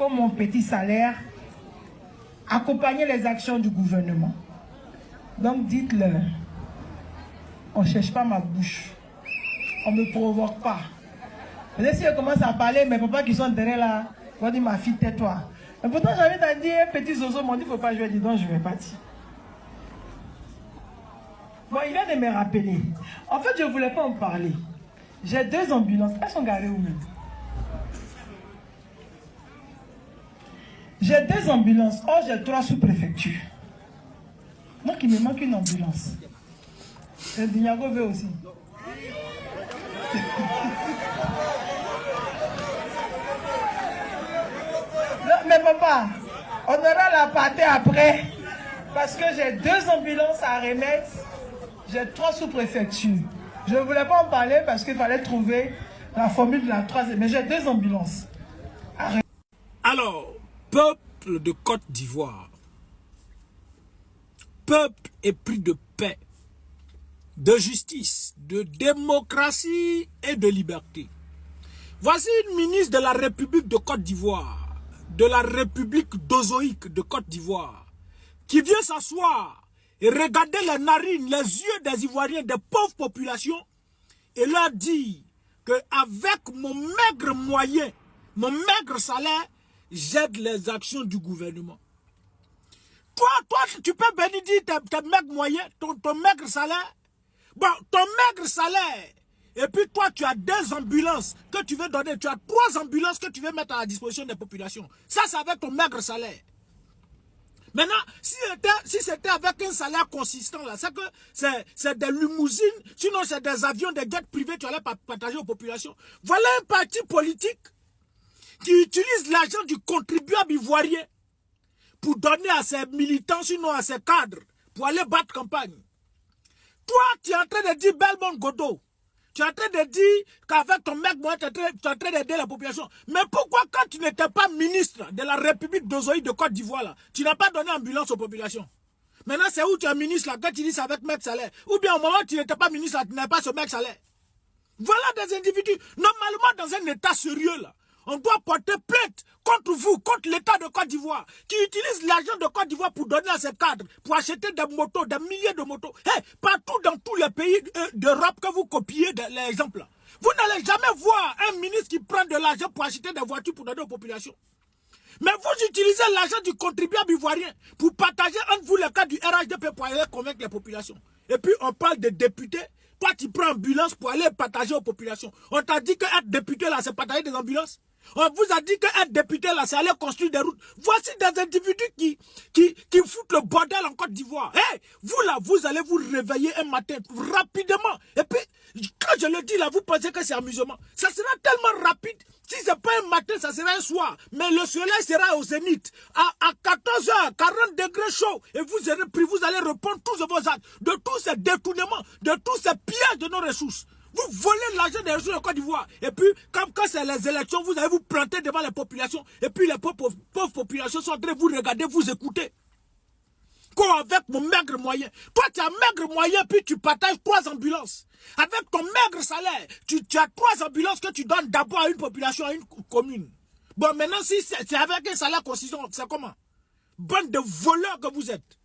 comme mon petit salaire, accompagner les actions du gouvernement. Donc dites-le, on ne cherche pas ma bouche, on ne me provoque pas. Peut-être si je commence à parler, mes papas qui sont derrière là, vont dire ma fille tais-toi. Mais pourtant j'avais dit, un petit zozo m'ont dit il ne faut pas jouer, dis donc je vais partir. Bon, il vient de me rappeler. En fait, je ne voulais pas en parler. J'ai 2 ambulances, elles sont garées où même? J'ai 2 ambulances, or j'ai 3 sous-préfectures. Donc il me manque une ambulance. Et Dignago veut aussi. Non, mais papa, on aura la pâtée après. Parce que j'ai 2 ambulances à remettre. J'ai 3 sous-préfectures. Je ne voulais pas en parler parce qu'il fallait trouver la formule de la 3e. Mais j'ai 2 ambulances. Alors, peuple de Côte d'Ivoire, peuple épris de paix, de justice, de démocratie et de liberté. Voici une ministre de la République de Côte d'Ivoire, de la République dozoïque de Côte d'Ivoire, qui vient s'asseoir et regarder les narines, les yeux des Ivoiriens, des pauvres populations, et leur dire qu'avec mon maigre moyen, mon maigre salaire, j'aide les actions du gouvernement. Toi, tu peux bénir tes maigres moyens, ton maigre salaire. Bon, ton maigre salaire. Et puis toi, tu as 2 ambulances que tu veux donner. Tu as 3 ambulances que tu veux mettre à la disposition des populations. Ça, c'est avec ton maigre salaire. Maintenant, si c'était avec un salaire consistant, là, c'est que c'est des limousines, sinon c'est des avions, des jets privés, tu allais partager aux populations. Voilà un parti politique qui utilise l'argent du contribuable ivoirien pour donner à ses militants, sinon à ses cadres, pour aller battre campagne. Toi, tu es en train de dire Belmont Godot. Tu es en train de dire qu'avec ton mec, moi, tu es en train d'aider la population. Mais pourquoi quand tu n'étais pas ministre de la République dozoïque de Côte d'Ivoire, là, tu n'as pas donné ambulance aux populations? Maintenant, c'est où tu es ministre, là, quand tu dis c'est avec mec salaire? Ou bien au moment où tu n'étais pas ministre, là, tu n'avais pas ce mec salaire? Voilà des individus. Normalement, dans un état sérieux, là, on doit porter plainte contre vous, contre l'État de Côte d'Ivoire, qui utilise l'argent de Côte d'Ivoire pour donner à ses cadres, pour acheter des motos, des milliers de motos. Hey, partout dans tous les pays d'Europe que vous copiez l'exemple. Vous n'allez jamais voir un ministre qui prend de l'argent pour acheter des voitures pour donner aux populations. Mais vous utilisez l'argent du contribuable ivoirien pour partager entre vous le cas du RHDP pour aller convaincre les populations. Et puis on parle de députés. Toi, tu prends ambulance pour aller partager aux populations. On t'a dit qu'être député là, c'est partager des ambulances. On vous a dit qu'être député là, c'est aller construire des routes. Voici des individus qui foutent le bordel en Côte d'Ivoire. Hey, vous là, vous allez vous réveiller un matin rapidement. Et puis, quand je le dis là, vous pensez que c'est amusement. Ça sera tellement rapide. Si ce n'est pas un matin, ça sera un soir. Mais le soleil sera au zénith. À 14 h, 40 degrés chaud. Et vous allez répondre tous vos actes. De tous ces détournements, de tous ces pillages de nos ressources. Vous volez l'argent des ressources de Côte d'Ivoire. Et puis, quand c'est les élections, vous allez vous planter devant les populations. Et puis, les pauvres populations sont en train de vous regarder, vous écouter. Quoi avec mon maigre moyen? Toi, tu as maigre moyen, puis tu partages 3 ambulances. Avec ton maigre salaire, tu as 3 ambulances que tu donnes d'abord à une population, à une commune. Bon, maintenant, si c'est avec un salaire consistant, c'est comment? Bande de voleurs que vous êtes.